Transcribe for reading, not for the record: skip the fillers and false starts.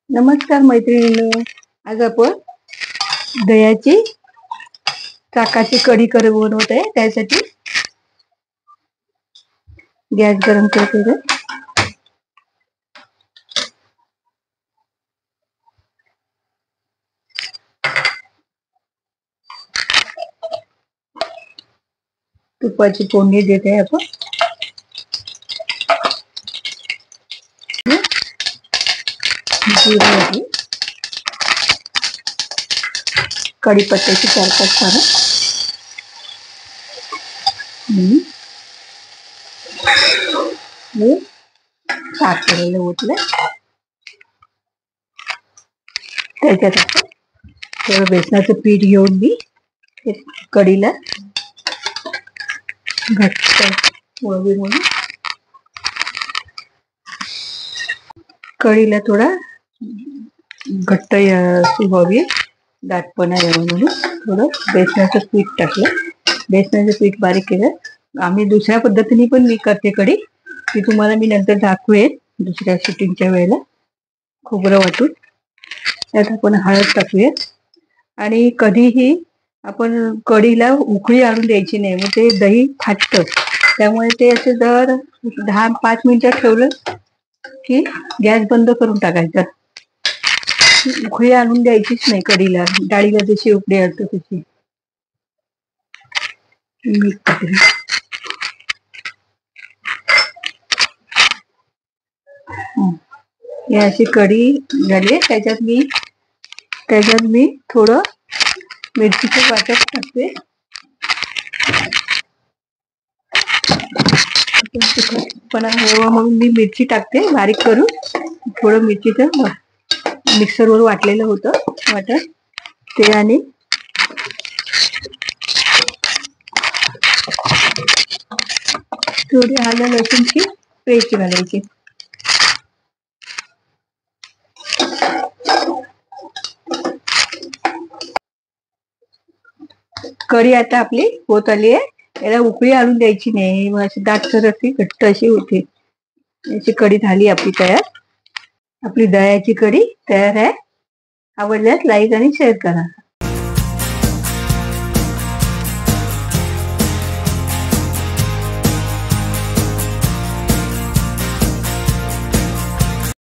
नमस्कार मैत्रिणींनो. आज आपण दह्याची चाकाची कढी बनवत आहे. त्यासाठी गॅस गरम करते. तुपाची फोडणी देते आपण. जिरे, कढीपत्त्याची 4-5 पानं, हे साफ केलेलं ओतलं. त्याच्यात आपण थोडं बेसनाचं पीठ घेऊन मी कढीला घट्ट वळवी म्हणून कढीला थोडा घट्ट व्हावी, दाटपणा यावं म्हणून थोडं बेसनाचं पीठ टाकलं. बेसनाचं पीठ बारीक केलं. आम्ही दुसऱ्या पद्धतीने पण मी करते कढी, ती तुम्हाला मी नंतर दाखवेन दुसऱ्या शूटिंगच्या वेळेला. खोबरं वाटून त्यात आपण हळद टाकूया. आणि कधीही आपण कढीला उकळी आणून द्यायची नाही, मग ते दही फाटतं. त्यामुळे ते असं दर 10-5 मिनिटं ठेवलं की गॅस बंद करून टाकायचा. उकळी आणून द्यायचीच नाही कढीला. डाळीला जशी उकळी आणतो तशी. ही अशी कढी झाली. त्याच्यात मी थोडं मिरचीचं वाटप टाकते. पण म्हणून मी मिरची टाकते बारीक करून. थोडं मिरचीचं मिक्सरवर वाटलेलं होतं वाटण ते, आणि थोडी आलं लसूणची पेस्ट घालायची. कढी आता आपली होत आली आहे. याला उकळी आणून द्यायची नाही, मग अशी दाटसर अशी घट्ट अशी होते. याची कढी झाली आपली तयार. आपली दह्याची कढी तयार आहे. आवडल्यास लाईक आणि शेअर करा.